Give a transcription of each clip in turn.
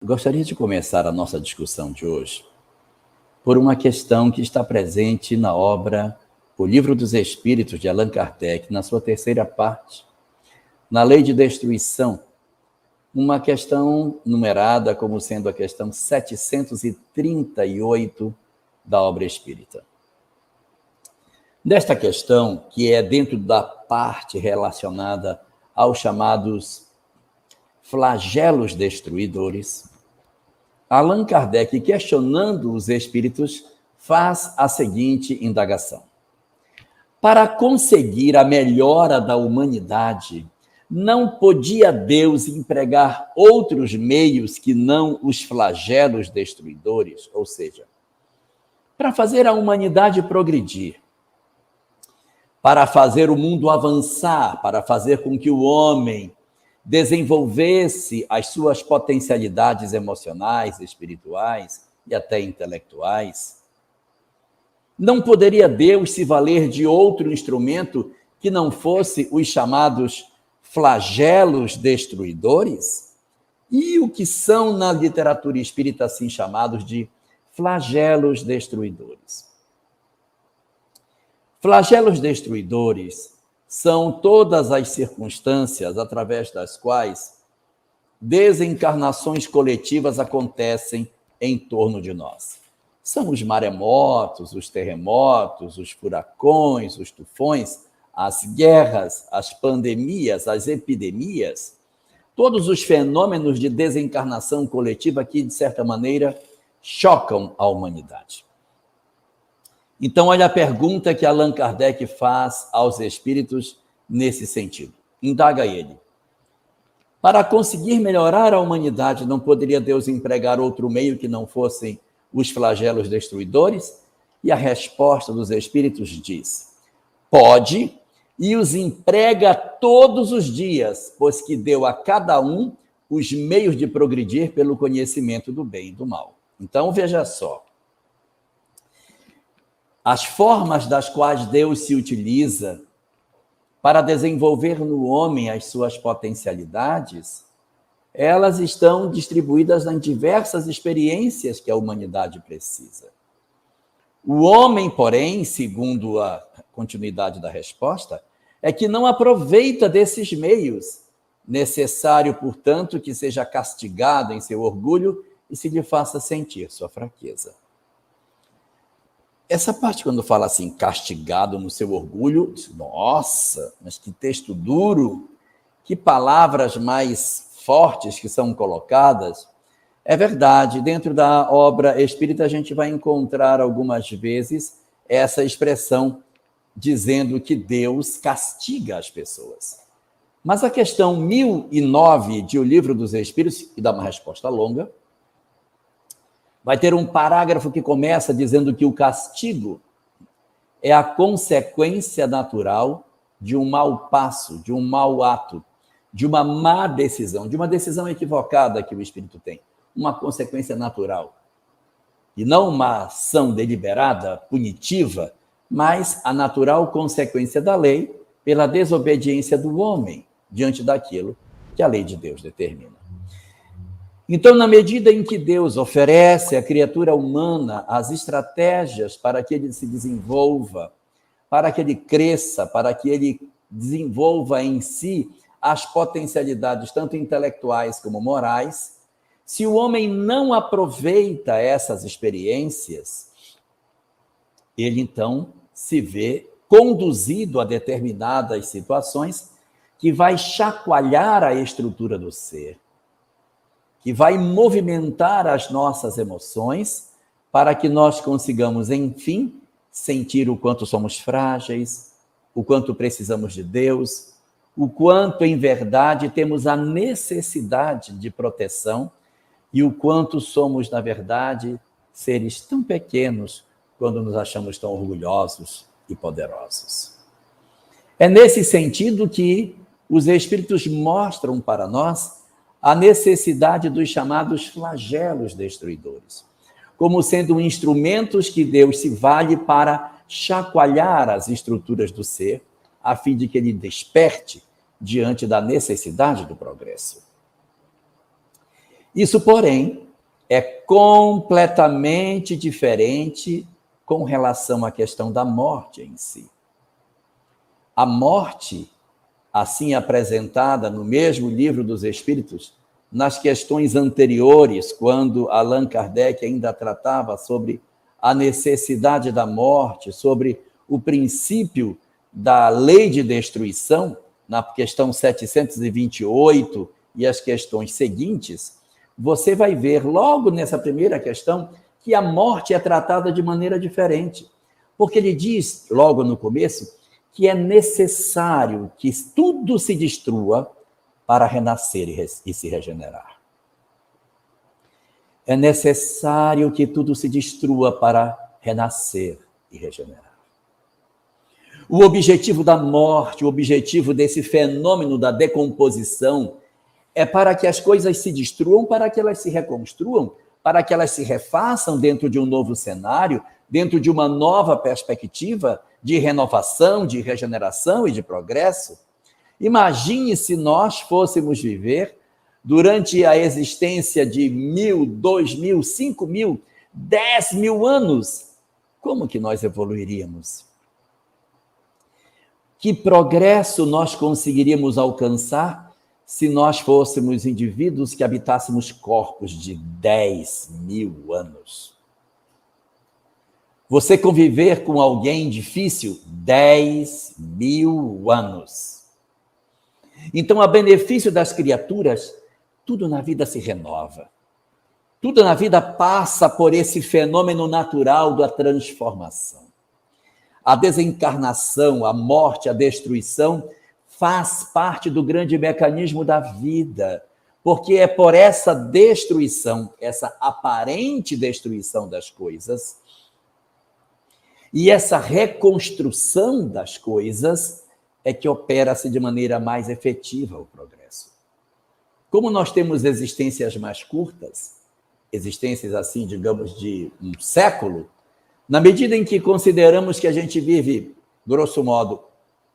Gostaria de começar a nossa discussão de hoje por uma questão que está presente na obra O Livro dos Espíritos, de Allan Kardec, na sua terceira parte, na Lei de Destruição, uma questão numerada como sendo a questão 738 da obra espírita. Desta questão, que é dentro da parte relacionada aos chamados flagelos destruidores, Allan Kardec, questionando os espíritos, faz a seguinte indagação: para conseguir a melhora da humanidade, não podia Deus empregar outros meios que não os flagelos destruidores? Ou seja, para fazer a humanidade progredir, para fazer o mundo avançar, para fazer com que o homem desenvolvesse as suas potencialidades emocionais, espirituais e até intelectuais, não poderia Deus se valer de outro instrumento que não fosse os chamados flagelos destruidores? E o que são na literatura espírita assim chamados de flagelos destruidores? Flagelos destruidores são todas as circunstâncias através das quais desencarnações coletivas acontecem em torno de nós. São os maremotos, os terremotos, os furacões, os tufões, as guerras, as pandemias, as epidemias, todos os fenômenos de desencarnação coletiva que, de certa maneira, chocam a humanidade. Então, olha a pergunta que Allan Kardec faz aos espíritos nesse sentido. Indaga ele: para conseguir melhorar a humanidade, não poderia Deus empregar outro meio que não fossem os flagelos destruidores? E a resposta dos espíritos diz: pode, e os emprega todos os dias, pois que deu a cada um os meios de progredir pelo conhecimento do bem e do mal. Então, veja só. As formas das quais Deus se utiliza para desenvolver no homem as suas potencialidades, elas estão distribuídas em diversas experiências que a humanidade precisa. O homem, porém, segundo a continuidade da resposta, é que não aproveita desses meios. Necessário, portanto, que seja castigado em seu orgulho e se lhe faça sentir sua fraqueza. Essa parte, quando fala assim, castigado no seu orgulho, nossa, mas que texto duro, que palavras mais fortes que são colocadas. É verdade, dentro da obra espírita a gente vai encontrar algumas vezes essa expressão dizendo que Deus castiga as pessoas. Mas a questão 1009 de O Livro dos Espíritos, que dá uma resposta longa, vai ter um parágrafo que começa dizendo que o castigo é a consequência natural de um mau passo, de um mau ato, de uma má decisão, de uma decisão equivocada que o espírito tem. Uma consequência natural. E não uma ação deliberada, punitiva, mas a natural consequência da lei pela desobediência do homem diante daquilo que a lei de Deus determina. Então, na medida em que Deus oferece à criatura humana as estratégias para que ele se desenvolva, para que ele cresça, para que ele desenvolva em si as potencialidades tanto intelectuais como morais, se o homem não aproveita essas experiências, ele então se vê conduzido a determinadas situações que vai chacoalhar a estrutura do ser, que vai movimentar as nossas emoções para que nós consigamos, enfim, sentir o quanto somos frágeis, o quanto precisamos de Deus, o quanto, em verdade, temos a necessidade de proteção e o quanto somos, na verdade, seres tão pequenos quando nos achamos tão orgulhosos e poderosos. É nesse sentido que os Espíritos mostram para nós a necessidade dos chamados flagelos destruidores, como sendo instrumentos que Deus se vale para chacoalhar as estruturas do ser, a fim de que ele desperte diante da necessidade do progresso. Isso, porém, é completamente diferente com relação à questão da morte em si. A morte, assim apresentada no mesmo Livro dos Espíritos, nas questões anteriores, quando Allan Kardec ainda tratava sobre a necessidade da morte, sobre o princípio da lei de destruição, na questão 728 e as questões seguintes, você vai ver logo nessa primeira questão que a morte é tratada de maneira diferente. Porque ele diz, logo no começo, que é necessário que tudo se destrua para renascer e se regenerar. É necessário que tudo se destrua para renascer e regenerar. O objetivo da morte, o objetivo desse fenômeno da decomposição é para que as coisas se destruam, para que elas se reconstruam, para que elas se refaçam dentro de um novo cenário, dentro de uma nova perspectiva de renovação, de regeneração e de progresso. Imagine se nós fôssemos viver durante a existência de 1.000, 2.000, 5.000, 10.000 anos. Como que nós evoluiríamos? Que progresso nós conseguiríamos alcançar se nós fôssemos indivíduos que habitássemos corpos de 10.000 anos? Você conviver com alguém difícil, 10.000 anos. Então, a benefício das criaturas, tudo na vida se renova. Tudo na vida passa por esse fenômeno natural da transformação. A desencarnação, a morte, a destruição faz parte do grande mecanismo da vida, porque é por essa destruição, essa aparente destruição das coisas, e essa reconstrução das coisas é que opera-se de maneira mais efetiva o progresso. Como nós temos existências mais curtas, existências assim, digamos, de um século, na medida em que consideramos que a gente vive, grosso modo,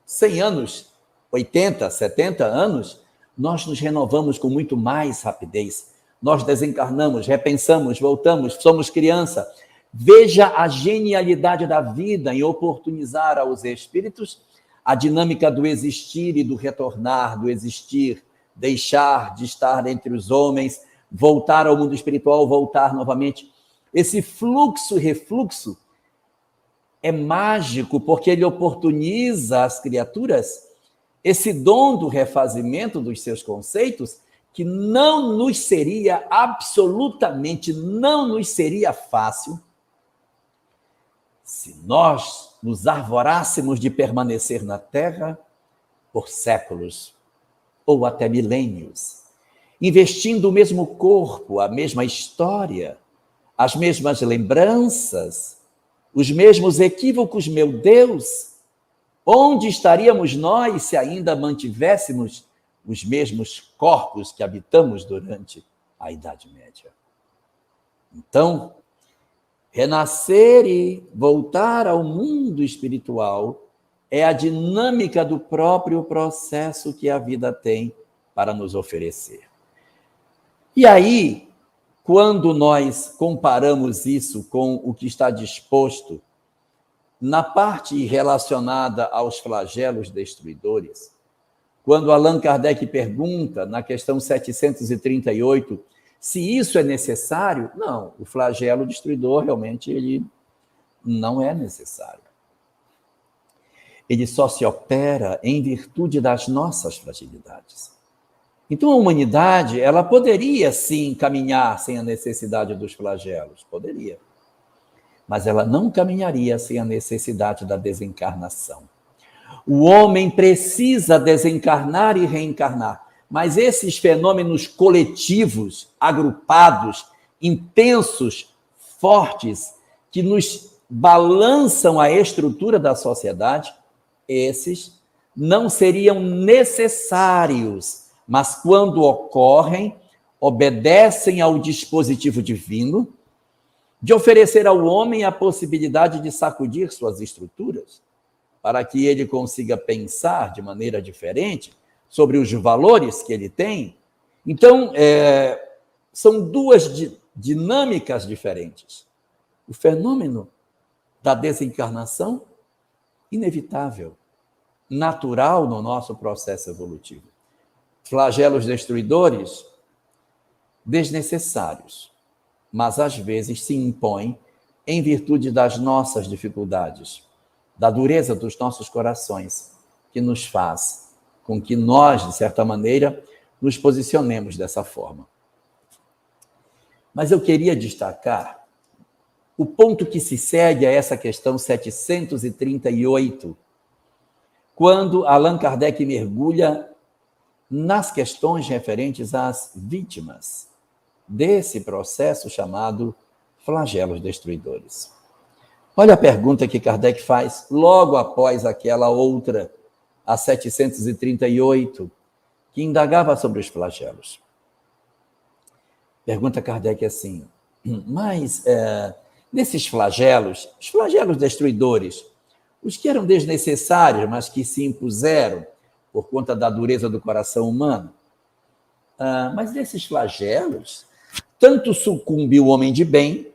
100 anos, 80, 70 anos, nós nos renovamos com muito mais rapidez. Nós desencarnamos, repensamos, voltamos, somos criança. Veja a genialidade da vida em oportunizar aos espíritos a dinâmica do existir e do retornar, do existir, deixar de estar entre os homens, voltar ao mundo espiritual, voltar novamente. Esse fluxo e refluxo é mágico, porque ele oportuniza às criaturas esse dom do refazimento dos seus conceitos, que não nos seria, absolutamente não nos seria fácil, se nós nos arvorássemos de permanecer na Terra por séculos ou até milênios, investindo o mesmo corpo, a mesma história, as mesmas lembranças, os mesmos equívocos. Meu Deus, onde estaríamos nós se ainda mantivéssemos os mesmos corpos que habitamos durante a Idade Média? Então, renascer e voltar ao mundo espiritual é a dinâmica do próprio processo que a vida tem para nos oferecer. E aí, quando nós comparamos isso com o que está disposto na parte relacionada aos flagelos destruidores, quando Allan Kardec pergunta, na questão 738, se isso é necessário, não, o flagelo destruidor realmente ele não é necessário. Ele só se opera em virtude das nossas fragilidades. Então, a humanidade, ela poderia, sim, caminhar sem a necessidade dos flagelos, poderia. Mas ela não caminharia sem a necessidade da desencarnação. O homem precisa desencarnar e reencarnar, mas esses fenômenos coletivos, agrupados, intensos, fortes, que nos balançam a estrutura da sociedade, esses não seriam necessários, mas quando ocorrem, obedecem ao dispositivo divino de oferecer ao homem a possibilidade de sacudir suas estruturas, para que ele consiga pensar de maneira diferente sobre os valores que ele tem. Então, são duas dinâmicas diferentes. O fenômeno da desencarnação, inevitável, natural no nosso processo evolutivo. Flagelos destruidores, desnecessários, mas às vezes se impõem em virtude das nossas dificuldades, da dureza dos nossos corações, que nos faz com que nós, de certa maneira, nos posicionemos dessa forma. Mas eu queria destacar o ponto que se segue a essa questão 738, quando Allan Kardec mergulha nas questões referentes às vítimas desse processo chamado flagelos destruidores. Olha a pergunta que Kardec faz logo após aquela outra, a 738, que indagava sobre os flagelos. Pergunta Kardec assim, mas nesses flagelos, os flagelos destruidores, os que eram desnecessários, mas que se impuseram por conta da dureza do coração humano, mas nesses flagelos, tanto sucumbe o homem de bem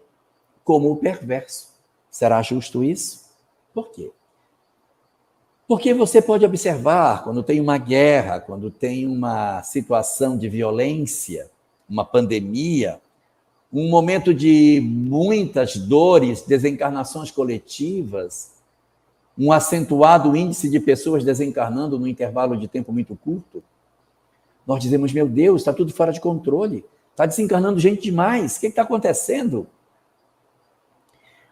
como o perverso. Será justo isso? Por quê? Porque você pode observar, quando tem uma guerra, quando tem uma situação de violência, uma pandemia, um momento de muitas dores, desencarnações coletivas, um acentuado índice de pessoas desencarnando num intervalo de tempo muito curto, nós dizemos, meu Deus, está tudo fora de controle, está desencarnando gente demais, o que está acontecendo?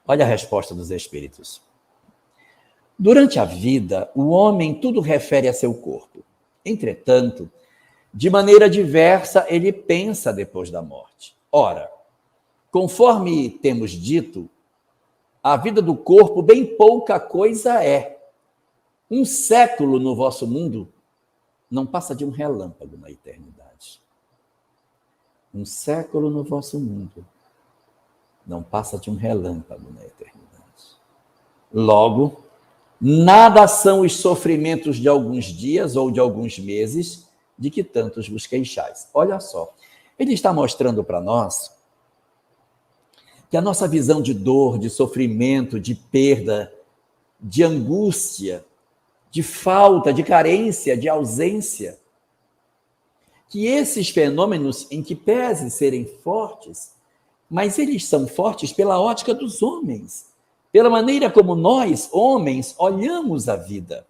Olha a resposta dos espíritos. Durante a vida, o homem tudo refere a seu corpo. Entretanto, de maneira diversa, ele pensa depois da morte. Ora, conforme temos dito, a vida do corpo bem pouca coisa é. Um século no vosso mundo não passa de um relâmpago na eternidade. Um século no vosso mundo não passa de um relâmpago na eternidade. Logo, nada são os sofrimentos de alguns dias ou de alguns meses de que tantos vos queixais. Olha só, ele está mostrando para nós que a nossa visão de dor, de sofrimento, de perda, de angústia, de falta, de carência, de ausência, que esses fenômenos, em que pese serem fortes, mas eles são fortes pela ótica dos homens, pela maneira como nós, homens, olhamos a vida.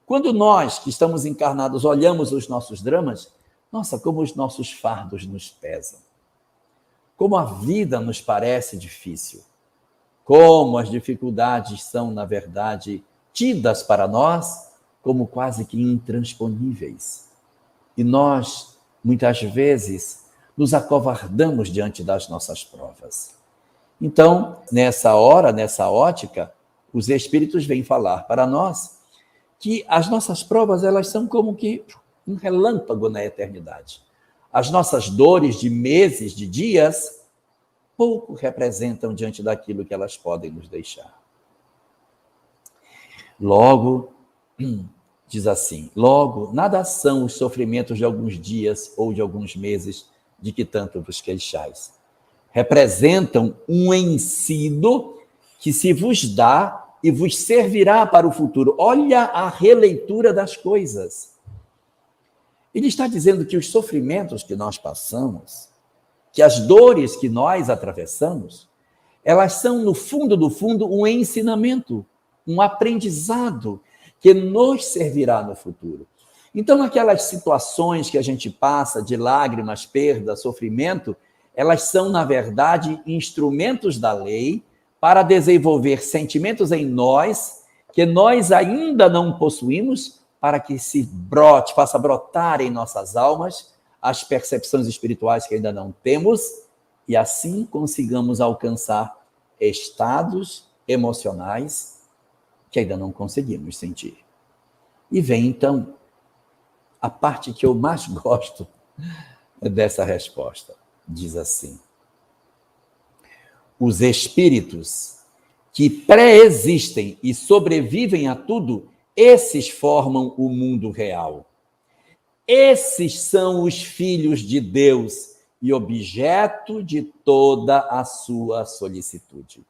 Quando nós, que estamos encarnados, olhamos os nossos dramas, nossa, como os nossos fardos nos pesam. Como a vida nos parece difícil. Como as dificuldades são, na verdade, tidas para nós como quase que intransponíveis. E nós, muitas vezes, nos acovardamos diante das nossas provas. Então, nessa hora, nessa ótica, os espíritos vêm falar para nós que as nossas provas, elas são como que um relâmpago na eternidade. As nossas dores de meses, de dias, pouco representam diante daquilo que elas podem nos deixar. Logo, diz assim, logo, nada são os sofrimentos de alguns dias ou de alguns meses de que tanto vos queixais. Representam um ensino que se vos dá e vos servirá para o futuro. Olha a releitura das coisas. Ele está dizendo que os sofrimentos que nós passamos, que as dores que nós atravessamos, elas são, no fundo do fundo, um ensinamento, um aprendizado que nos servirá no futuro. Então, aquelas situações que a gente passa de lágrimas, perda, sofrimento, elas são, na verdade, instrumentos da lei para desenvolver sentimentos em nós que nós ainda não possuímos, para que se brote, faça brotar em nossas almas as percepções espirituais que ainda não temos e assim consigamos alcançar estados emocionais que ainda não conseguimos sentir. E vem, então, a parte que eu mais gosto dessa resposta. Diz assim: os espíritos que pré-existem e sobrevivem a tudo, esses formam o mundo real. Esses são os filhos de Deus e objeto de toda a sua solicitude.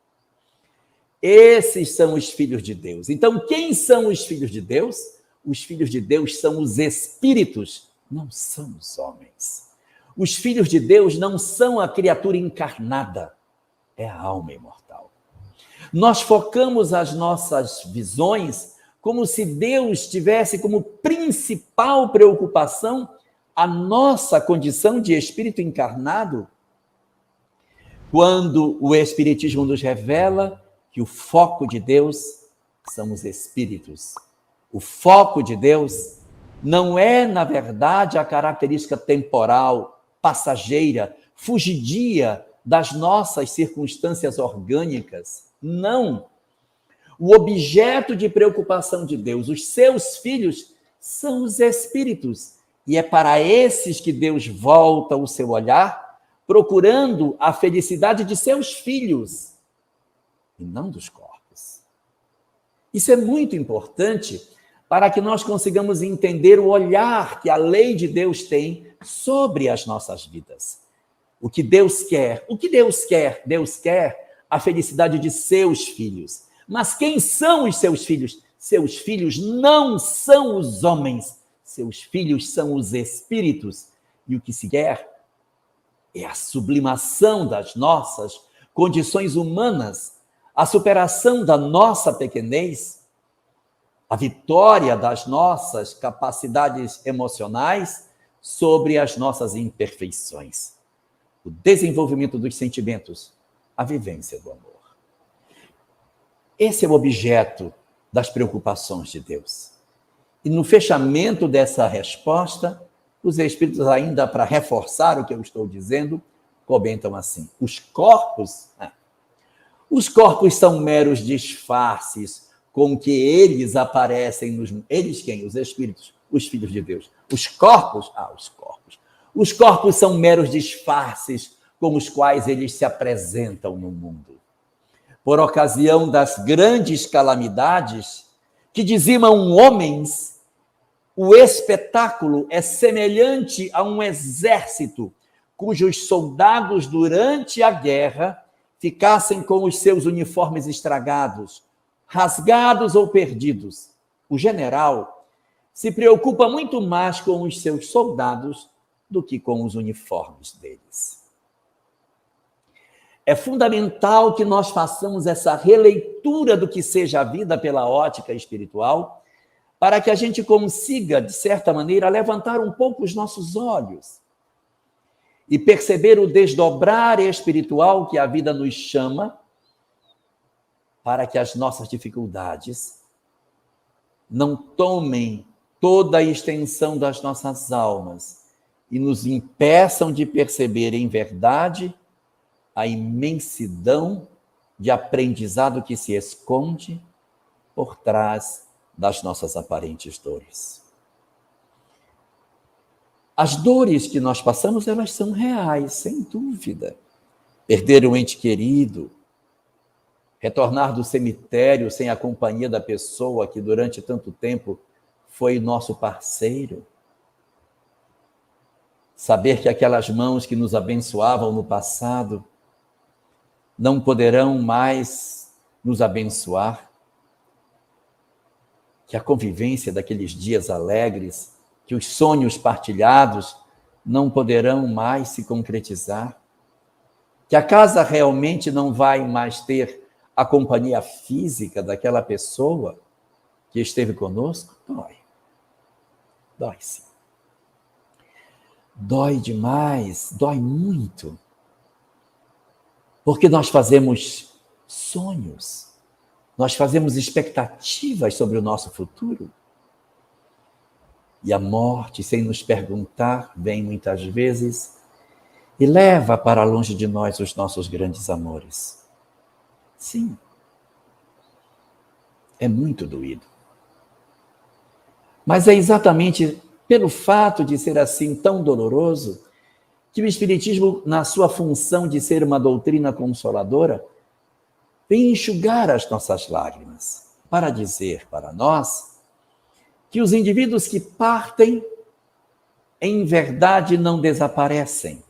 Esses são os filhos de Deus. Então, quem são os filhos de Deus? Os filhos de Deus são os espíritos, não são os homens. Os filhos de Deus não são a criatura encarnada, é a alma imortal. Nós focamos as nossas visões como se Deus tivesse como principal preocupação a nossa condição de espírito encarnado, quando o Espiritismo nos revela que o foco de Deus são os espíritos. O foco de Deus não é, na verdade, a característica temporal, passageira, fugidia das nossas circunstâncias orgânicas. Não. O objeto de preocupação de Deus, os seus filhos, são os espíritos. E é para esses que Deus volta o seu olhar, procurando a felicidade de seus filhos, e não dos corpos. Isso é muito importante para que nós consigamos entender o olhar que a lei de Deus tem sobre as nossas vidas. O que Deus quer? O que Deus quer? Deus quer a felicidade de seus filhos. Mas quem são os seus filhos? Seus filhos não são os homens, seus filhos são os espíritos. E o que se quer é a sublimação das nossas condições humanas, a superação da nossa pequenez, a vitória das nossas capacidades emocionais sobre as nossas imperfeições, o desenvolvimento dos sentimentos, a vivência do amor. Esse é o objeto das preocupações de Deus. E no fechamento dessa resposta, os espíritos, ainda para reforçar o que eu estou dizendo, comentam assim: os corpos são meros disfarces com que eles aparecem nos... Eles quem? Os espíritos, os filhos de Deus. Os corpos? Os corpos. Os corpos são meros disfarces com os quais eles se apresentam no mundo. Por ocasião das grandes calamidades que dizimam homens, o espetáculo é semelhante a um exército cujos soldados, durante a guerra, ficassem com os seus uniformes estragados, rasgados ou perdidos. O general se preocupa muito mais com os seus soldados do que com os uniformes deles. É fundamental que nós façamos essa releitura do que seja a vida pela ótica espiritual, para que a gente consiga, de certa maneira, levantar um pouco os nossos olhos e perceber o desdobrar espiritual que a vida nos chama, para que as nossas dificuldades não tomem toda a extensão das nossas almas e nos impeçam de perceber em verdade a imensidão de aprendizado que se esconde por trás das nossas aparentes dores. As dores que nós passamos, elas são reais, sem dúvida. Perder um ente querido, retornar do cemitério sem a companhia da pessoa que durante tanto tempo foi nosso parceiro. Saber que aquelas mãos que nos abençoavam no passado não poderão mais nos abençoar. Que a convivência daqueles dias alegres, que os sonhos partilhados não poderão mais se concretizar. Que a casa realmente não vai mais ter a companhia física daquela pessoa que esteve conosco, dói. Dói sim. Dói demais, dói muito. Porque nós fazemos sonhos, nós fazemos expectativas sobre o nosso futuro. E a morte, sem nos perguntar, vem muitas vezes e leva para longe de nós os nossos grandes amores. Sim, é muito doído. Mas é exatamente pelo fato de ser assim tão doloroso que o Espiritismo, na sua função de ser uma doutrina consoladora, vem enxugar as nossas lágrimas para dizer para nós que os indivíduos que partem, em verdade, não desaparecem.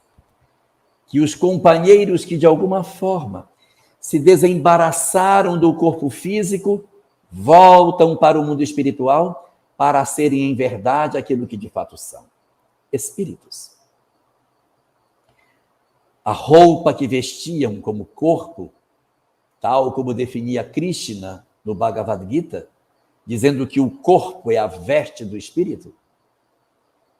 que os companheiros que de alguma forma se desembaraçaram do corpo físico voltam para o mundo espiritual para serem em verdade aquilo que de fato são: espíritos. A roupa que vestiam como corpo, tal como definia Krishna no Bhagavad Gita, dizendo que o corpo é a veste do espírito,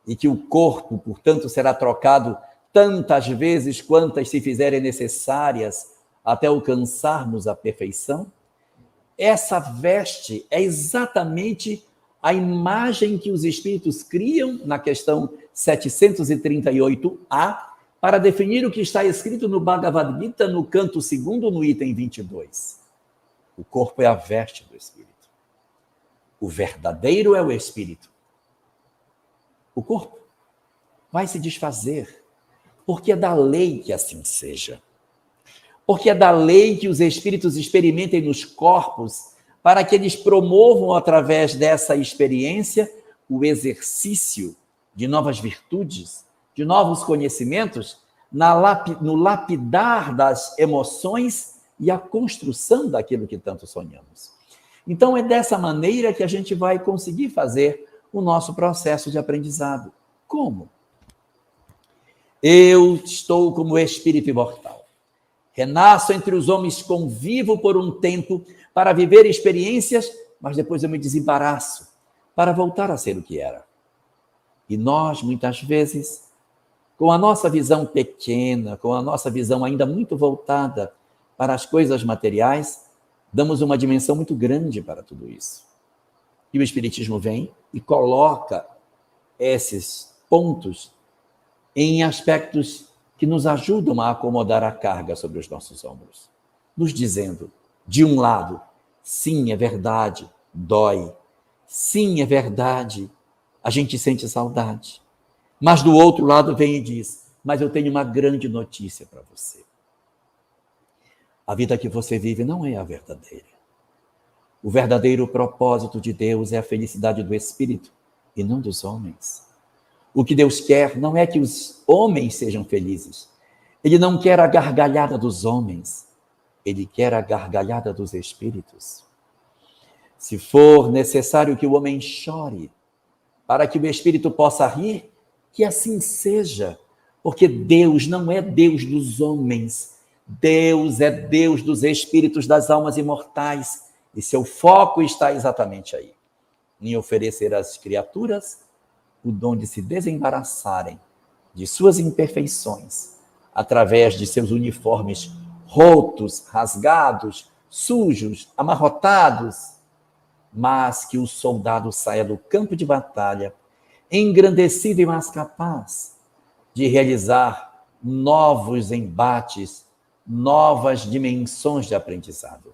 e que o corpo, portanto, será trocado tantas vezes quantas se fizerem necessárias até alcançarmos a perfeição. Essa veste é exatamente a imagem que os espíritos criam na questão 738A, para definir o que está escrito no Bhagavad Gita, no canto 2º, no item 22. O corpo é a veste do espírito. O verdadeiro é o espírito. O corpo vai se desfazer, porque é da lei que assim seja. Porque é da lei que os espíritos experimentem nos corpos, para que eles promovam, através dessa experiência, o exercício de novas virtudes, de novos conhecimentos, no lapidar das emoções e a construção daquilo que tanto sonhamos. Então, é dessa maneira que a gente vai conseguir fazer o nosso processo de aprendizado. Como? Eu estou como espírito imortal. Renasço entre os homens, convivo por um tempo para viver experiências, mas depois eu me desembaraço para voltar a ser o que era. E nós, muitas vezes, com a nossa visão pequena, com a nossa visão ainda muito voltada para as coisas materiais, damos uma dimensão muito grande para tudo isso. E o Espiritismo vem e coloca esses pontos em aspectos que nos ajudam a acomodar a carga sobre os nossos ombros, nos dizendo, de um lado, sim, é verdade, dói. Sim, é verdade, a gente sente saudade. Mas do outro lado vem e diz, mas eu tenho uma grande notícia para você. A vida que você vive não é a verdadeira. O verdadeiro propósito de Deus é a felicidade do espírito e não dos homens. O que Deus quer não é que os homens sejam felizes. Ele não quer a gargalhada dos homens. Ele quer a gargalhada dos espíritos. Se for necessário que o homem chore para que o espírito possa rir, que assim seja, porque Deus não é Deus dos homens. Deus é Deus dos espíritos, das almas imortais, e seu foco está exatamente aí, em oferecer às criaturas o dom de se desembaraçarem de suas imperfeições, através de seus uniformes rotos, rasgados, sujos, amarrotados, mas que o soldado saia do campo de batalha engrandecido e mais capaz de realizar novos embates, novas dimensões de aprendizado.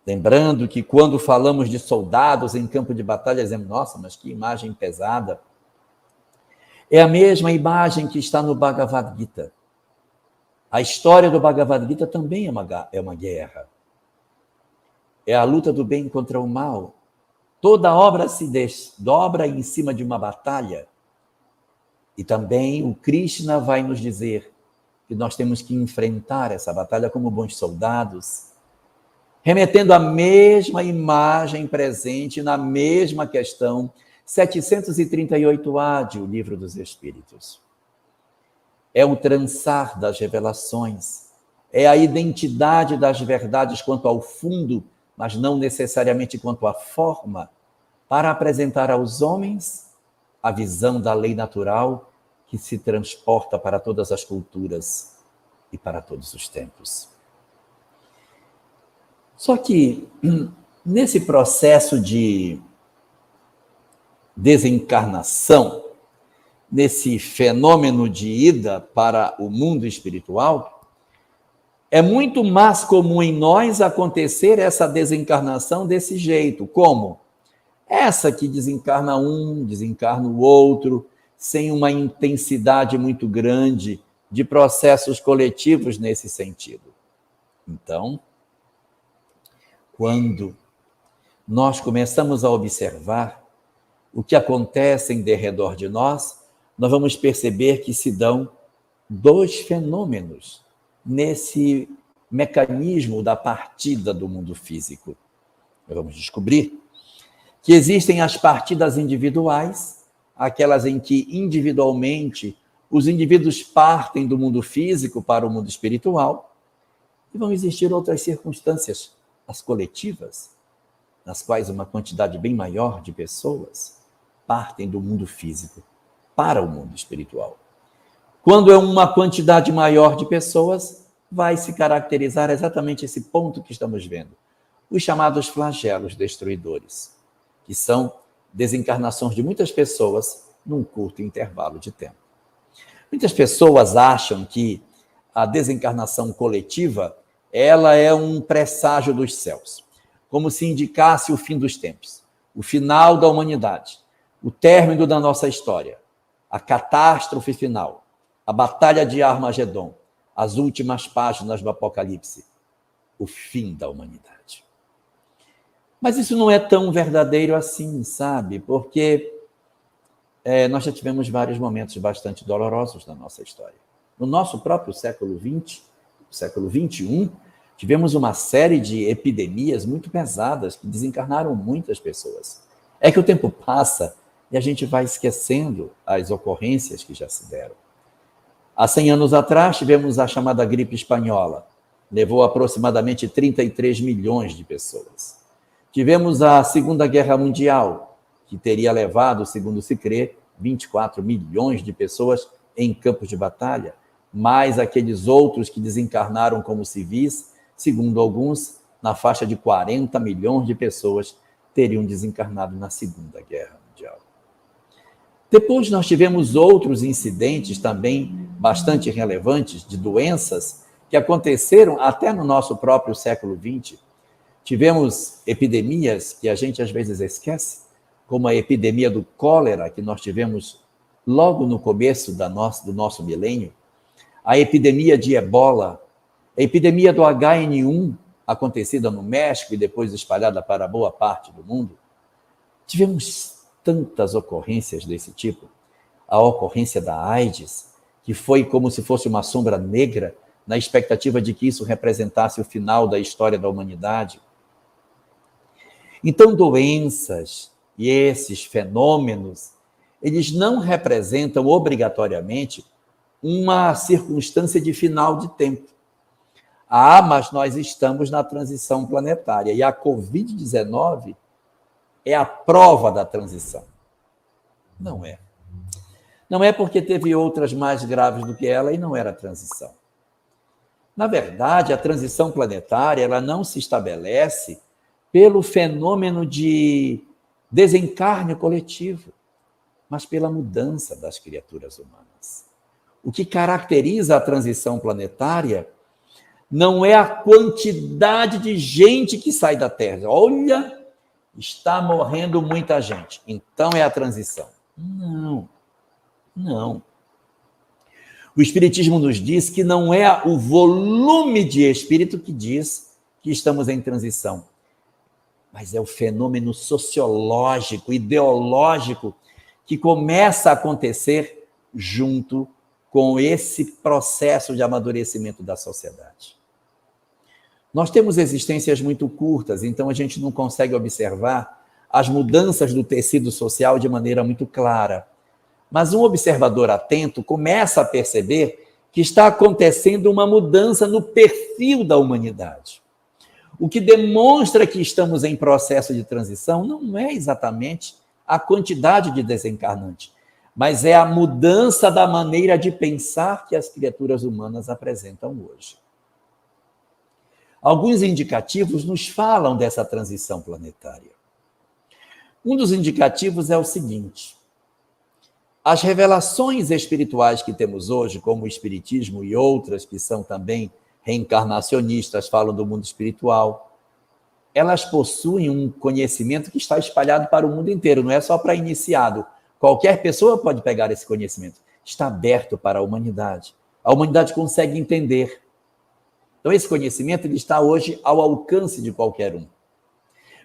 Lembrando que quando falamos de soldados em campo de batalha, dizemos, nossa, mas que imagem pesada. É a mesma imagem que está no Bhagavad Gita. A história do Bhagavad Gita também é uma guerra. É a luta do bem contra o mal. Toda obra se desdobra em cima de uma batalha. E também o Krishna vai nos dizer que nós temos que enfrentar essa batalha como bons soldados, remetendo à mesma imagem presente na mesma questão 738A de O Livro dos Espíritos. É o trançar das revelações, é a identidade das verdades quanto ao fundo, mas não necessariamente quanto à forma, para apresentar aos homens a visão da lei natural que se transporta para todas as culturas e para todos os tempos. Só que, nesse processo de desencarnação, nesse fenômeno de ida para o mundo espiritual, é muito mais comum em nós acontecer essa desencarnação desse jeito. Como? Essa que desencarna um, desencarna o outro, sem uma intensidade muito grande de processos coletivos nesse sentido. Então, quando nós começamos a observar o que acontece em derredor de nós, nós vamos perceber que se dão dois fenômenos nesse mecanismo da partida do mundo físico. Vamos descobrir que existem as partidas individuais, aquelas em que individualmente os indivíduos partem do mundo físico para o mundo espiritual, e vão existir outras circunstâncias, as coletivas, nas quais uma quantidade bem maior de pessoas partem do mundo físico para o mundo espiritual. Quando é uma quantidade maior de pessoas, vai se caracterizar exatamente esse ponto que estamos vendo. Os chamados flagelos destruidores, que são desencarnações de muitas pessoas num curto intervalo de tempo. Muitas pessoas acham que a desencarnação coletiva, ela é um presságio dos céus, como se indicasse o fim dos tempos, o final da humanidade, o término da nossa história, a catástrofe final, a batalha de Armagedon, as últimas páginas do Apocalipse, o fim da humanidade. Mas isso não é tão verdadeiro assim, sabe? Porque nós já tivemos vários momentos bastante dolorosos na nossa história. No nosso próprio século XX, século XXI, tivemos uma série de epidemias muito pesadas que desencarnaram muitas pessoas. É que o tempo passa e a gente vai esquecendo as ocorrências que já se deram. Há 100 anos atrás, tivemos a chamada gripe espanhola. Levou aproximadamente 33 milhões de pessoas. Tivemos a Segunda Guerra Mundial, que teria levado, segundo se crê, 24 milhões de pessoas em campos de batalha, mais aqueles outros que desencarnaram como civis, segundo alguns, na faixa de 40 milhões de pessoas teriam desencarnado na Segunda Guerra Mundial. Depois nós tivemos outros incidentes também bastante relevantes de doenças que aconteceram até no nosso próprio século XX. Tivemos epidemias que a gente às vezes esquece, como a epidemia do cólera que nós tivemos logo no começo do nosso milênio, a epidemia de ebola, a epidemia do HN1, acontecida no México e depois espalhada para boa parte do mundo. Tivemos tantas ocorrências desse tipo. A ocorrência da AIDS, que foi como se fosse uma sombra negra, na expectativa de que isso representasse o final da história da humanidade. Então, doenças e esses fenômenos, eles não representam obrigatoriamente uma circunstância de final de tempo. Ah, mas nós estamos na transição planetária e a Covid-19 é a prova da transição. Não é. Não é porque teve outras mais graves do que ela e não era transição. Na verdade, a transição planetária ela não se estabelece pelo fenômeno de desencarne coletivo, mas pela mudança das criaturas humanas. O que caracteriza a transição planetária não é a quantidade de gente que sai da Terra. Olha, está morrendo muita gente, então é a transição. Não, não. O Espiritismo nos diz que não é o volume de espírito que diz que estamos em transição, mas é o fenômeno sociológico, ideológico, que começa a acontecer junto com esse processo de amadurecimento da sociedade. Nós temos existências muito curtas, então a gente não consegue observar as mudanças do tecido social de maneira muito clara. Mas um observador atento começa a perceber que está acontecendo uma mudança no perfil da humanidade. O que demonstra que estamos em processo de transição não é exatamente a quantidade de desencarnantes, mas é a mudança da maneira de pensar que as criaturas humanas apresentam hoje. Alguns indicativos nos falam dessa transição planetária. Um dos indicativos é o seguinte: as revelações espirituais que temos hoje, como o Espiritismo e outras que são também reencarnacionistas, falam do mundo espiritual, elas possuem um conhecimento que está espalhado para o mundo inteiro, não é só para iniciado. Qualquer pessoa pode pegar esse conhecimento. Está aberto para a humanidade. A humanidade consegue entender. Então, esse conhecimento ele está hoje ao alcance de qualquer um.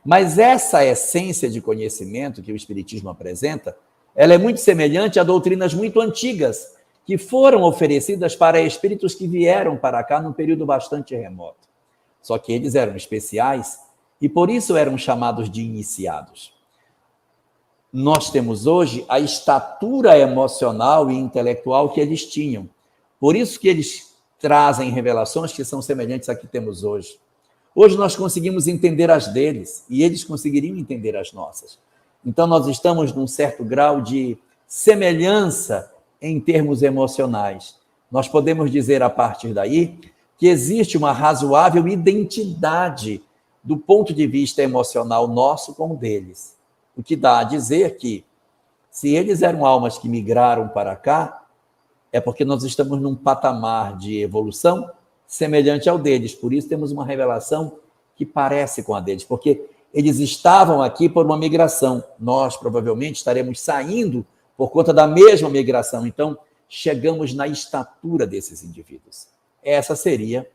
Mas essa essência de conhecimento que o Espiritismo apresenta, ela é muito semelhante a doutrinas muito antigas, que foram oferecidas para espíritos que vieram para cá num período bastante remoto. Só que eles eram especiais e por isso eram chamados de iniciados. Nós temos hoje a estatura emocional e intelectual que eles tinham. Por isso que eles trazem revelações que são semelhantes à que temos hoje. Hoje nós conseguimos entender as deles e eles conseguiriam entender as nossas. Então nós estamos num certo grau de semelhança em termos emocionais. Nós podemos dizer a partir daí que existe uma razoável identidade do ponto de vista emocional nosso com o deles. O que dá a dizer que, se eles eram almas que migraram para cá, é porque nós estamos num patamar de evolução semelhante ao deles. Por isso temos uma revelação que parece com a deles, porque eles estavam aqui por uma migração. Nós provavelmente estaremos saindo por conta da mesma migração. Então, chegamos na estatura desses indivíduos. Essa seria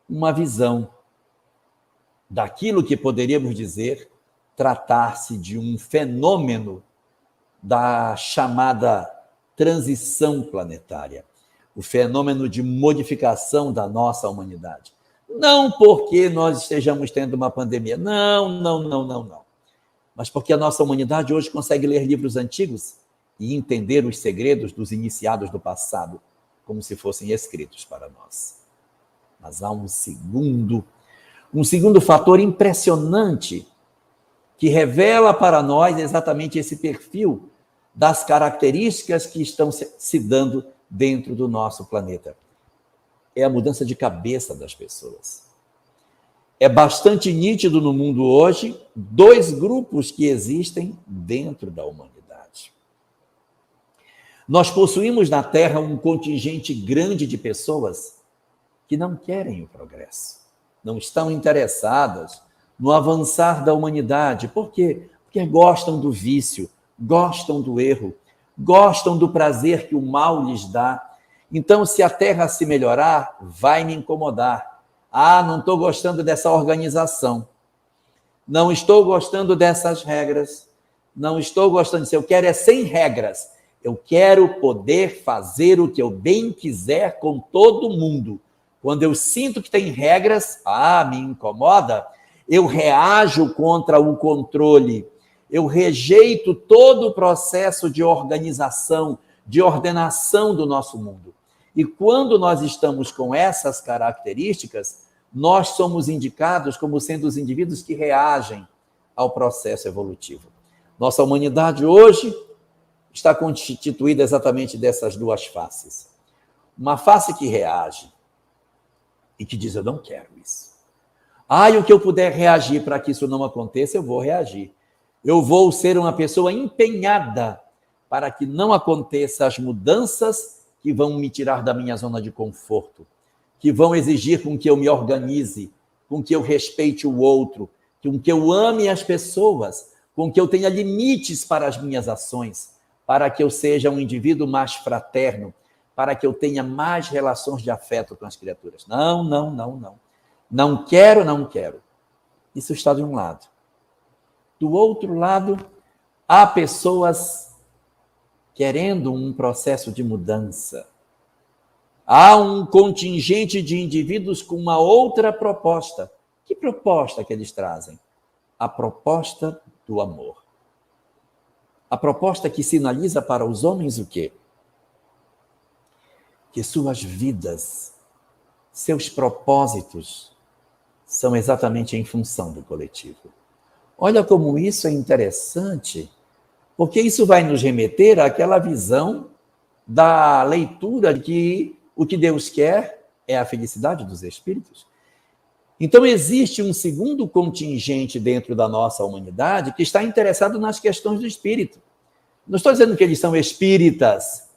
uma visão daquilo que poderíamos dizer tratar-se de um fenômeno da chamada transição planetária, o fenômeno de modificação da nossa humanidade. Não porque nós estejamos tendo uma pandemia, não. Mas porque a nossa humanidade hoje consegue ler livros antigos e entender os segredos dos iniciados do passado, como se fossem escritos para nós. Mas há um segundo fator impressionante que revela para nós exatamente esse perfil das características que estão se dando dentro do nosso planeta. É a mudança de cabeça das pessoas. É bastante nítido no mundo hoje dois grupos que existem dentro da humanidade. Nós possuímos na Terra um contingente grande de pessoas que não querem o progresso, não estão interessadas no avançar da humanidade. Por quê? Porque gostam do vício, gostam do erro, gostam do prazer que o mal lhes dá. Então, se a Terra se melhorar, vai me incomodar. Não estou gostando dessa organização. Não estou gostando dessas regras. Não estou gostando disso. Eu quero é sem regras. Eu quero poder fazer o que eu bem quiser com todo mundo. Quando eu sinto que tem regras, me incomoda, eu reajo contra o controle, eu rejeito todo o processo de organização, de ordenação do nosso mundo. E quando nós estamos com essas características, nós somos indicados como sendo os indivíduos que reagem ao processo evolutivo. Nossa humanidade hoje está constituída exatamente dessas duas faces. Uma face que reage e que diz, eu não quero isso. O que eu puder reagir para que isso não aconteça, eu vou reagir. Eu vou ser uma pessoa empenhada para que não aconteçam as mudanças que vão me tirar da minha zona de conforto, que vão exigir com que eu me organize, com que eu respeite o outro, com que eu ame as pessoas, com que eu tenha limites para as minhas ações, para que eu seja um indivíduo mais fraterno, para que eu tenha mais relações de afeto com as criaturas. Não. Não quero. Isso está de um lado. Do outro lado, há pessoas querendo um processo de mudança. Há um contingente de indivíduos com uma outra proposta. Que proposta que eles trazem? A proposta do amor. A proposta que sinaliza para os homens o quê? Que suas vidas, seus propósitos, são exatamente em função do coletivo. Olha como isso é interessante, porque isso vai nos remeter àquela visão da leitura de que o que Deus quer é a felicidade dos espíritos. Então, existe um segundo contingente dentro da nossa humanidade que está interessado nas questões do espírito. Não estou dizendo que eles são espíritas,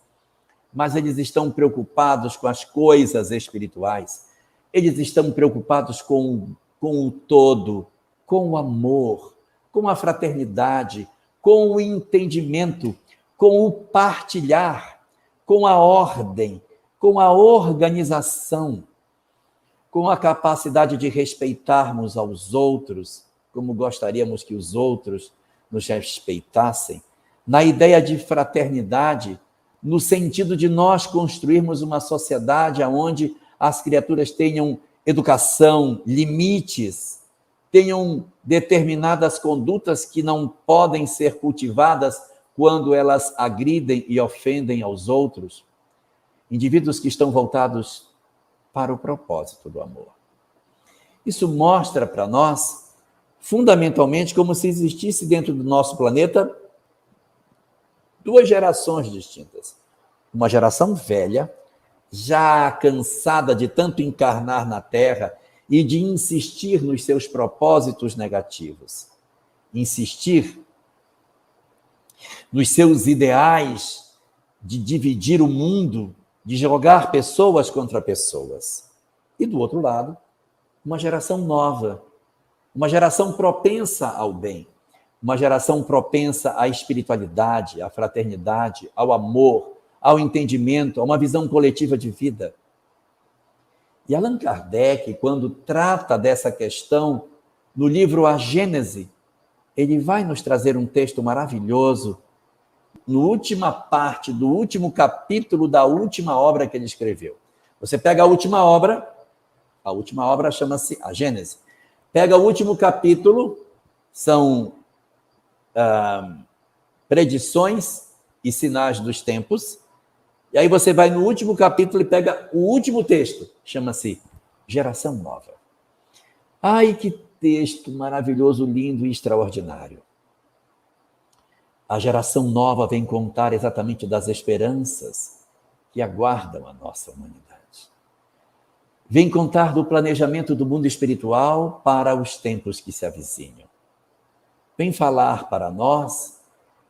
mas eles estão preocupados com as coisas espirituais. Eles estão preocupados com o todo, com o amor, com a fraternidade, com o entendimento, com o partilhar, com a ordem, com a organização, com a capacidade de respeitarmos aos outros, como gostaríamos que os outros nos respeitassem, na ideia de fraternidade, no sentido de nós construirmos uma sociedade onde as criaturas tenham educação, limites, tenham determinadas condutas que não podem ser cultivadas quando elas agridem e ofendem aos outros. Indivíduos que estão voltados para o propósito do amor. Isso mostra para nós, fundamentalmente, como se existisse dentro do nosso planeta duas gerações distintas. Uma geração velha, já cansada de tanto encarnar na Terra e de insistir nos seus propósitos negativos. Insistir nos seus ideais de dividir o mundo, de jogar pessoas contra pessoas. E do outro lado, uma geração nova, uma geração propensa ao bem, uma geração propensa à espiritualidade, à fraternidade, ao amor, ao entendimento, a uma visão coletiva de vida. E Allan Kardec, quando trata dessa questão, no livro A Gênese, ele vai nos trazer um texto maravilhoso, na última parte do último capítulo da última obra que ele escreveu. Você pega a última obra chama-se A Gênese. Pega o último capítulo, são predições e sinais dos tempos, e aí você vai no último capítulo e pega o último texto, chama-se Geração Nova. Ai, que texto maravilhoso, lindo e extraordinário. A geração nova vem contar exatamente das esperanças que aguardam a nossa humanidade. Vem contar do planejamento do mundo espiritual para os tempos que se avizinham. Vem falar para nós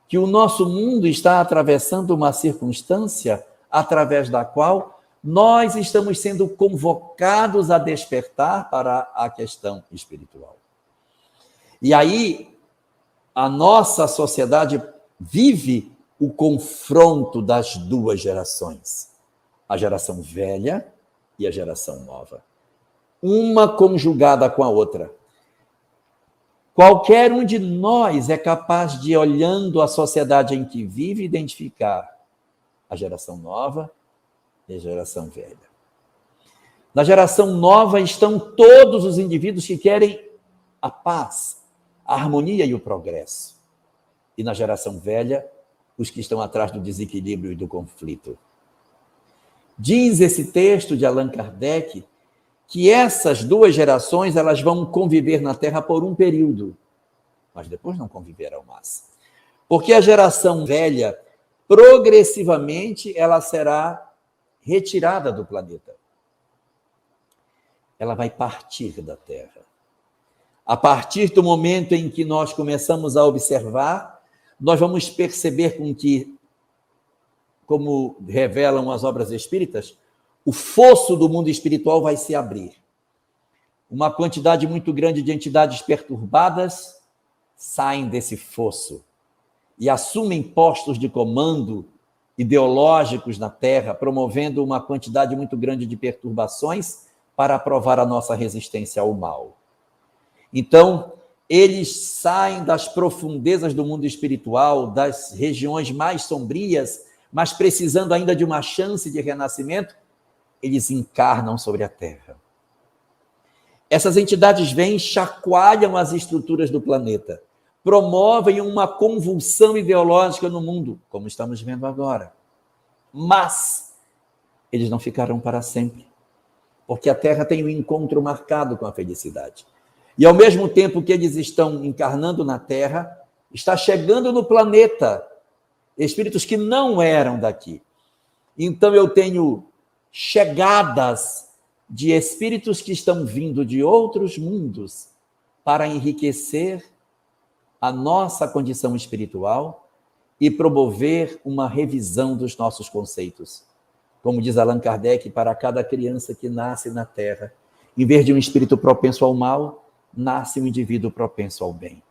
que o nosso mundo está atravessando uma circunstância através da qual nós estamos sendo convocados a despertar para a questão espiritual. E aí, a nossa sociedade vive o confronto das duas gerações, a geração velha e a geração nova, uma conjugada com a outra. Qualquer um de nós é capaz de, olhando a sociedade em que vive, identificar a geração nova e a geração velha. Na geração nova estão todos os indivíduos que querem a paz, a harmonia e o progresso. E na geração velha, os que estão atrás do desequilíbrio e do conflito. Diz esse texto de Allan Kardec que essas duas gerações elas vão conviver na Terra por um período, mas depois não conviverão mais. Porque a geração velha, progressivamente, ela será retirada do planeta. Ela vai partir da Terra. A partir do momento em que nós começamos a observar, nós vamos perceber com que, como revelam as obras espíritas, o fosso do mundo espiritual vai se abrir. Uma quantidade muito grande de entidades perturbadas saem desse fosso e assumem postos de comando ideológicos na Terra, promovendo uma quantidade muito grande de perturbações para provar a nossa resistência ao mal. Então, eles saem das profundezas do mundo espiritual, das regiões mais sombrias, mas precisando ainda de uma chance de renascimento, eles encarnam sobre a Terra. Essas entidades vêm, chacoalham as estruturas do planeta, promovem uma convulsão ideológica no mundo, como estamos vendo agora. Mas eles não ficarão para sempre, porque a Terra tem um encontro marcado com a felicidade. E ao mesmo tempo que eles estão encarnando na Terra, está chegando no planeta espíritos que não eram daqui. Então eu tenho chegadas de espíritos que estão vindo de outros mundos para enriquecer a nossa condição espiritual e promover uma revisão dos nossos conceitos. Como diz Allan Kardec, para cada criança que nasce na Terra, em vez de um espírito propenso ao mal, nasce um indivíduo propenso ao bem.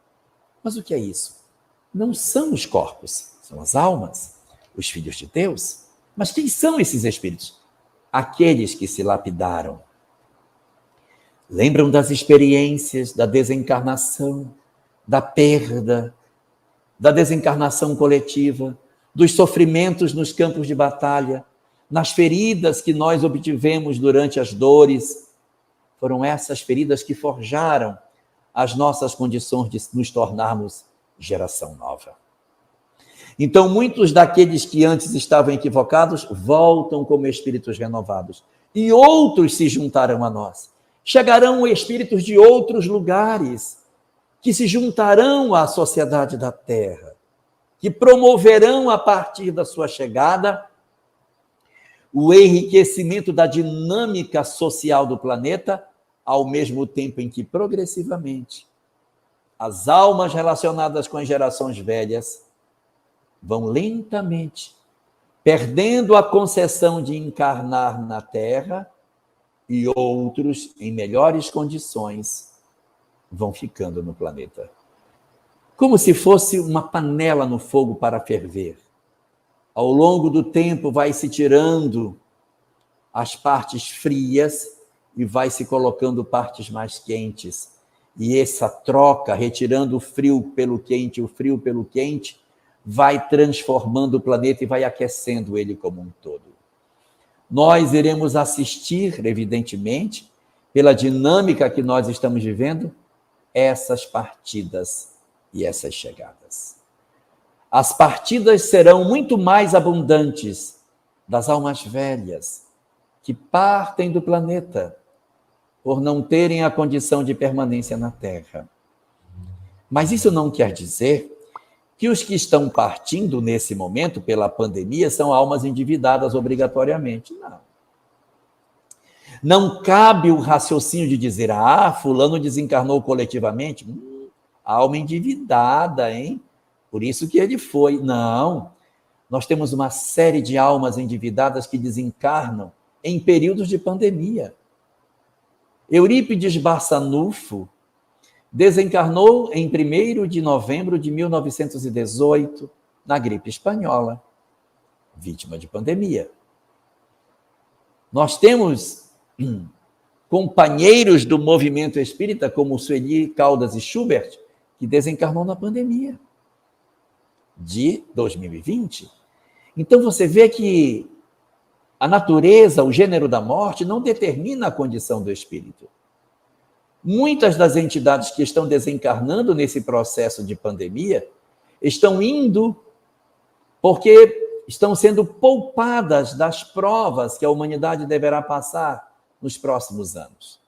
Mas o que é isso? Não são os corpos, são as almas, os filhos de Deus. Mas quem são esses espíritos? Aqueles que se lapidaram. Lembram das experiências da desencarnação, da perda, da desencarnação coletiva, dos sofrimentos nos campos de batalha, nas feridas que nós obtivemos durante as dores. Foram essas feridas que forjaram as nossas condições de nos tornarmos geração nova. Então, muitos daqueles que antes estavam equivocados voltam como espíritos renovados. E outros se juntarão a nós. Chegarão espíritos de outros lugares que se juntarão à sociedade da Terra, que promoverão a partir da sua chegada o enriquecimento da dinâmica social do planeta, ao mesmo tempo em que, progressivamente, as almas relacionadas com as gerações velhas vão lentamente perdendo a concessão de encarnar na Terra e outros, em melhores condições, vão ficando no planeta. Como se fosse uma panela no fogo para ferver. Ao longo do tempo vai se tirando as partes frias e vai se colocando partes mais quentes. E essa troca, retirando o frio pelo quente, o frio pelo quente, vai transformando o planeta e vai aquecendo ele como um todo. Nós iremos assistir, evidentemente, pela dinâmica que nós estamos vivendo, essas partidas e essas chegadas. As partidas serão muito mais abundantes das almas velhas, que partem do planeta por não terem a condição de permanência na Terra. Mas isso não quer dizer que os que estão partindo nesse momento pela pandemia são almas endividadas obrigatoriamente. Não. Não cabe o raciocínio de dizer, fulano desencarnou coletivamente. Alma endividada, hein? Por isso que ele foi. Não. Nós temos uma série de almas endividadas que desencarnam em períodos de pandemia. Eurípides Barçanufo desencarnou em 1º de novembro de 1918, na gripe espanhola, vítima de pandemia. Nós temos companheiros do movimento espírita, como Sueli, Caldas e Schubert, que desencarnou na pandemia de 2020. Então você vê que a natureza, o gênero da morte, não determina a condição do espírito. Muitas das entidades que estão desencarnando nesse processo de pandemia estão indo porque estão sendo poupadas das provas que a humanidade deverá passar nos próximos anos.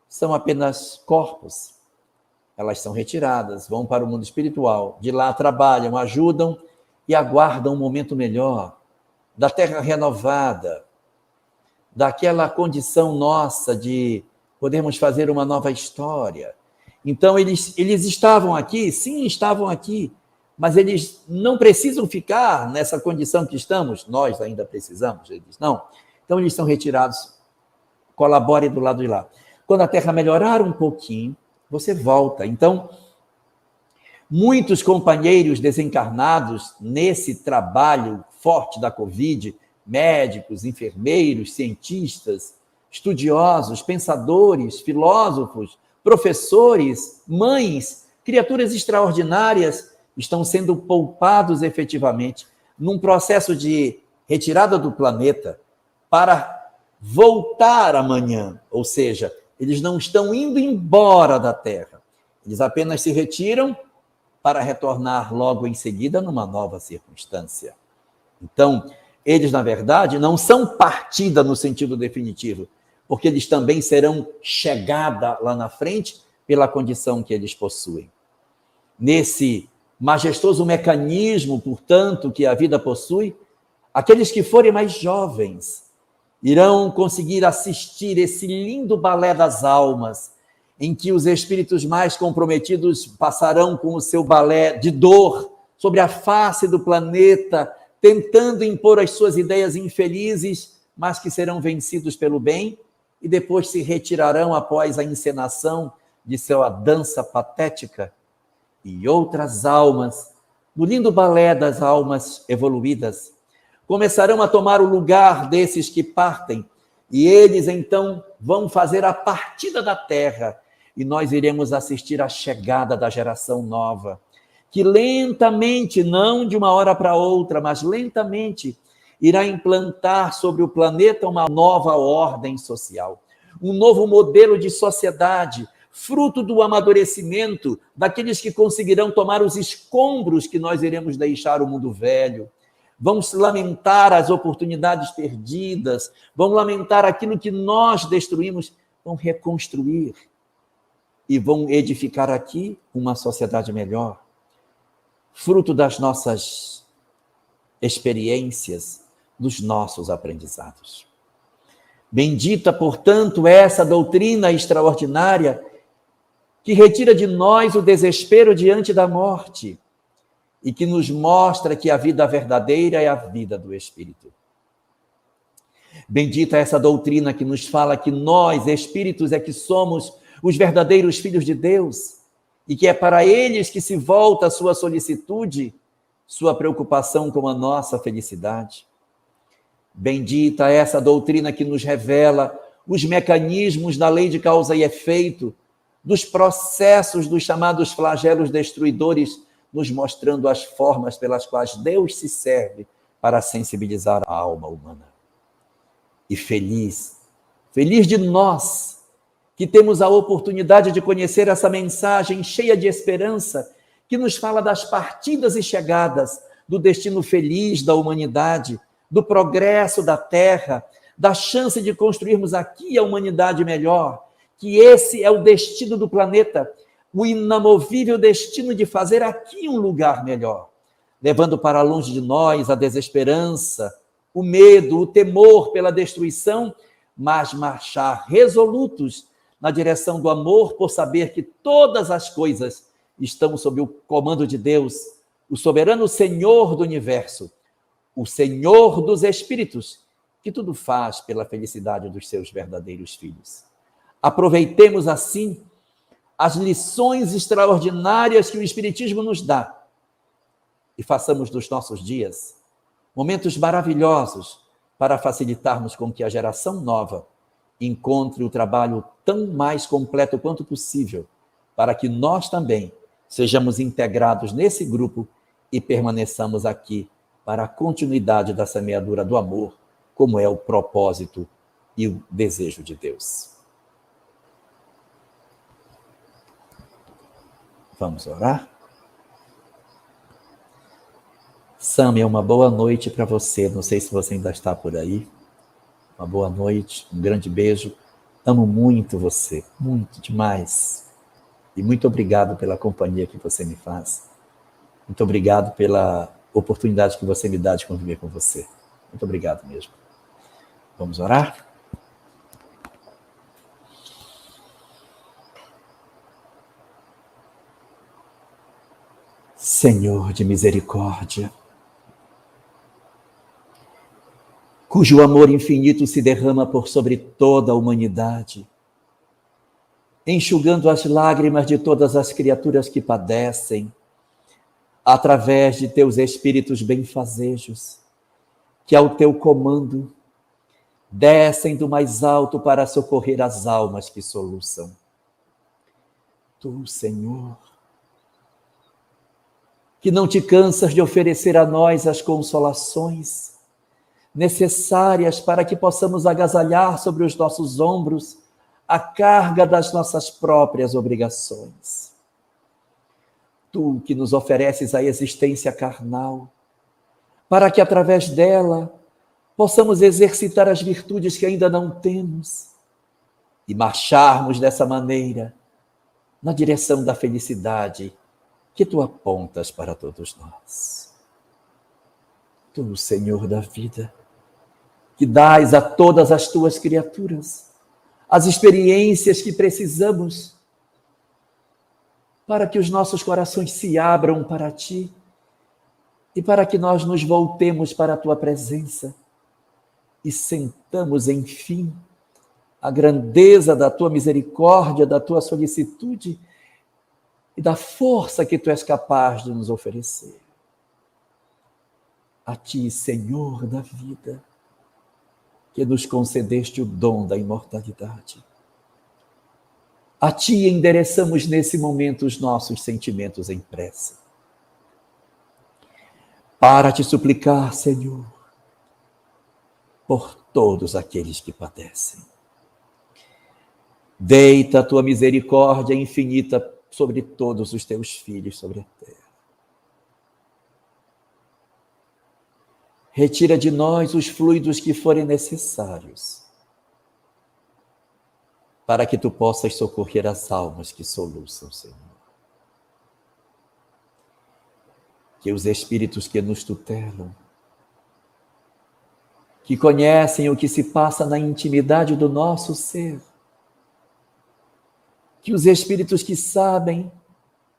São apenas corpos. Elas são retiradas, vão para o mundo espiritual, de lá trabalham, ajudam e aguardam um momento melhor, da terra renovada, daquela condição nossa de podermos fazer uma nova história. Então, eles estavam aqui, sim, estavam aqui, mas eles não precisam ficar nessa condição que estamos, nós ainda precisamos, eles não. Então, eles são retirados, colaborem do lado de lá. Quando a terra melhorar um pouquinho, você volta. Então, muitos companheiros desencarnados nesse trabalho forte da Covid, médicos, enfermeiros, cientistas, estudiosos, pensadores, filósofos, professores, mães, criaturas extraordinárias, estão sendo poupados efetivamente num processo de retirada do planeta para voltar amanhã. Ou seja, eles não estão indo embora da Terra. Eles apenas se retiram para retornar logo em seguida numa nova circunstância. Então, eles, na verdade, não são partida no sentido definitivo, porque eles também serão chegada lá na frente pela condição que eles possuem. Nesse majestoso mecanismo, portanto, que a vida possui, aqueles que forem mais jovens irão conseguir assistir esse lindo balé das almas, em que os espíritos mais comprometidos passarão com o seu balé de dor sobre a face do planeta, tentando impor as suas ideias infelizes, mas que serão vencidos pelo bem, e depois se retirarão após a encenação de sua dança patética. E outras almas, no lindo balé das almas evoluídas, começarão a tomar o lugar desses que partem, e eles então vão fazer a partida da Terra, e nós iremos assistir à chegada da geração nova, que lentamente, não de uma hora para outra, mas lentamente, irá implantar sobre o planeta uma nova ordem social, um novo modelo de sociedade, fruto do amadurecimento daqueles que conseguirão tomar os escombros que nós iremos deixar o mundo velho. Vão se lamentar as oportunidades perdidas, vão lamentar aquilo que nós destruímos, vão reconstruir e vão edificar aqui uma sociedade melhor, fruto das nossas experiências, dos nossos aprendizados. Bendita, portanto, essa doutrina extraordinária que retira de nós o desespero diante da morte e que nos mostra que a vida verdadeira é a vida do Espírito. Bendita essa doutrina que nos fala que nós, espíritos, é que somos os verdadeiros filhos de Deus e que é para eles que se volta a sua solicitude, sua preocupação com a nossa felicidade. Bendita essa doutrina que nos revela os mecanismos da lei de causa e efeito, dos processos dos chamados flagelos destruidores, nos mostrando as formas pelas quais Deus se serve para sensibilizar a alma humana. E feliz de nós, que temos a oportunidade de conhecer essa mensagem cheia de esperança, que nos fala das partidas e chegadas, do destino feliz da humanidade, do progresso da Terra, da chance de construirmos aqui a humanidade melhor, que esse é o destino do planeta, o inamovível destino de fazer aqui um lugar melhor, levando para longe de nós a desesperança, o medo, o temor pela destruição, mas marchar resolutos na direção do amor, por saber que todas as coisas estão sob o comando de Deus, o soberano Senhor do universo, o Senhor dos espíritos, que tudo faz pela felicidade dos seus verdadeiros filhos. Aproveitemos assim as lições extraordinárias que o Espiritismo nos dá e façamos dos nossos dias momentos maravilhosos para facilitarmos com que a geração nova encontre o trabalho tão mais completo quanto possível, para que nós também sejamos integrados nesse grupo e permaneçamos aqui para a continuidade da semeadura do amor, como é o propósito e o desejo de Deus. Vamos orar? Sâmia, uma boa noite para você. Não sei se você ainda está por aí. Uma boa noite, um grande beijo. Amo muito você, muito demais. E muito obrigado pela companhia que você me faz. Muito obrigado pela oportunidade que você me dá de conviver com você. Muito obrigado mesmo. Vamos orar? Senhor de misericórdia, cujo amor infinito se derrama por sobre toda a humanidade, enxugando as lágrimas de todas as criaturas que padecem, através de teus espíritos benfazejos, que ao teu comando descem do mais alto para socorrer as almas que soluçam. Tu, Senhor, que não te cansas de oferecer a nós as consolações necessárias para que possamos agasalhar sobre os nossos ombros a carga das nossas próprias obrigações. Tu que nos ofereces a existência carnal, para que através dela possamos exercitar as virtudes que ainda não temos e marcharmos dessa maneira na direção da felicidade que tu apontas para todos nós. Tu, Senhor da vida, que dás a todas as tuas criaturas as experiências que precisamos para que os nossos corações se abram para ti e para que nós nos voltemos para a tua presença e sentamos, enfim, a grandeza da tua misericórdia, da tua solicitude e da força que tu és capaz de nos oferecer. A ti, Senhor da vida, que nos concedeste o dom da imortalidade. A ti endereçamos nesse momento os nossos sentimentos em prece. para te suplicar, Senhor, por todos aqueles que padecem. Deita a tua misericórdia infinita sobre todos os teus filhos sobre a terra. Retira de nós os fluidos que forem necessários, para que tu possas socorrer as almas que soluçam, Senhor. Que os espíritos que nos tutelam, que conhecem o que se passa na intimidade do nosso ser, que os espíritos que sabem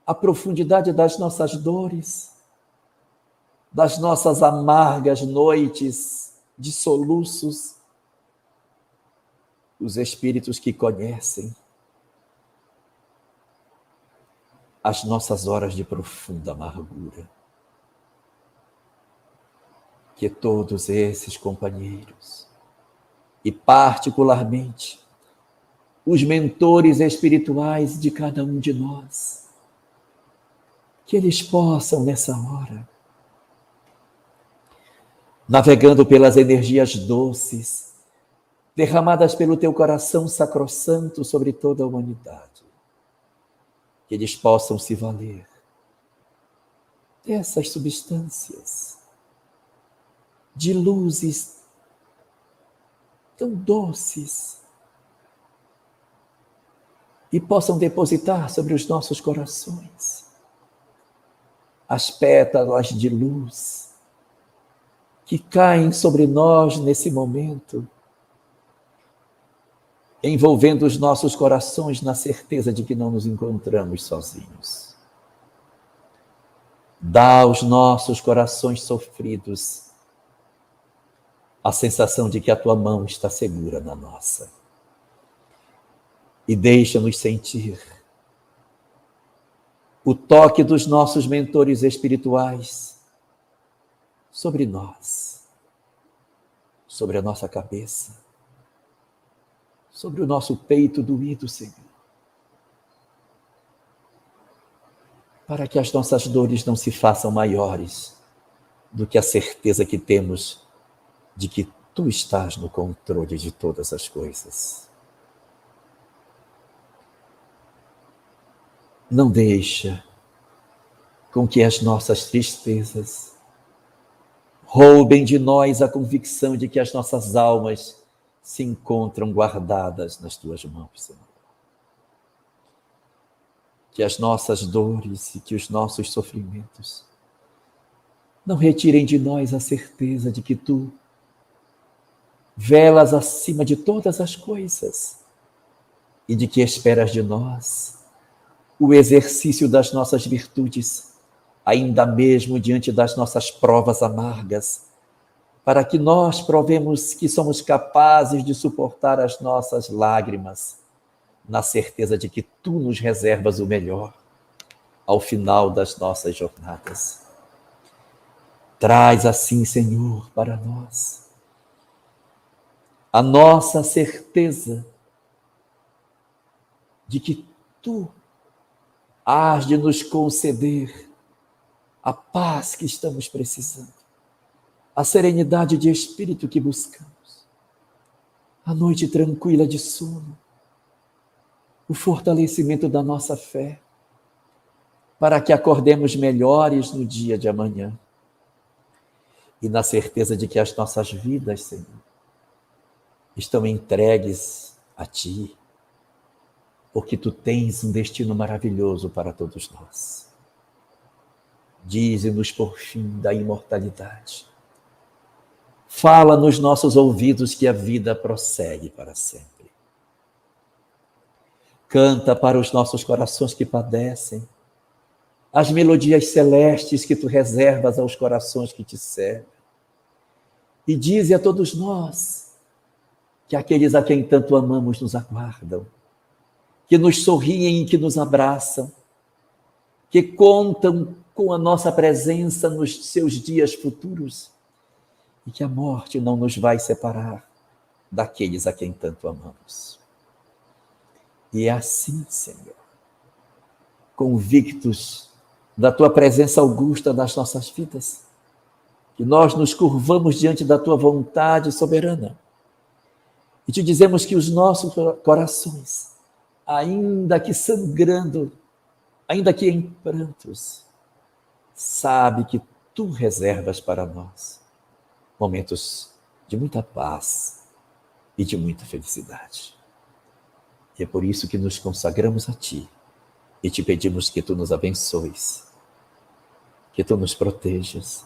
a profundidade das nossas dores, das nossas amargas noites de soluços, os espíritos que conhecem as nossas horas de profunda amargura. Que todos esses companheiros, e particularmente os mentores espirituais de cada um de nós, que eles possam nessa hora, navegando pelas energias doces, derramadas pelo teu coração sacrossanto sobre toda a humanidade, que eles possam se valer dessas substâncias de luzes tão doces e possam depositar sobre os nossos corações as pétalas de luz que caem sobre nós nesse momento, envolvendo os nossos corações na certeza de que não nos encontramos sozinhos. Dá aos nossos corações sofridos a sensação de que a tua mão está segura na nossa. E deixa-nos sentir o toque dos nossos mentores espirituais sobre nós, sobre a nossa cabeça, sobre o nosso peito doído, Senhor. Para que as nossas dores não se façam maiores do que a certeza que temos de que tu estás no controle de todas as coisas. Não deixa com que as nossas tristezas roubem de nós a convicção de que as nossas almas se encontram guardadas nas tuas mãos, Senhor. Que as nossas dores e que os nossos sofrimentos não retirem de nós a certeza de que tu velas acima de todas as coisas e de que esperas de nós o exercício das nossas virtudes, ainda mesmo diante das nossas provas amargas, para que nós provemos que somos capazes de suportar as nossas lágrimas, na certeza de que tu nos reservas o melhor ao final das nossas jornadas. Traz assim, Senhor, para nós a nossa certeza de que tu hás de nos conceder a paz que estamos precisando, a serenidade de espírito que buscamos, a noite tranquila de sono, o fortalecimento da nossa fé, para que acordemos melhores no dia de amanhã e na certeza de que as nossas vidas, Senhor, estão entregues a ti, porque tu tens um destino maravilhoso para todos nós. Dize-nos por fim da imortalidade. Fala nos nossos ouvidos que a vida prossegue para sempre. Canta para os nossos corações que padecem as melodias celestes que tu reservas aos corações que te servem. E dize a todos nós que aqueles a quem tanto amamos nos aguardam, que nos sorriem e que nos abraçam, que contam com a nossa presença nos seus dias futuros e que a morte não nos vai separar daqueles a quem tanto amamos. E é assim, Senhor, convictos da tua presença augusta nas nossas vidas, que nós nos curvamos diante da tua vontade soberana e te dizemos que os nossos corações, ainda que sangrando, ainda que em prantos, sabe que tu reservas para nós momentos de muita paz e de muita felicidade. E é por isso que nos consagramos a ti e te pedimos que tu nos abençoes, que tu nos protejas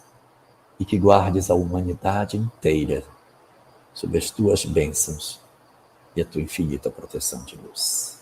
e que guardes a humanidade inteira sob as tuas bênçãos e a tua infinita proteção de luz.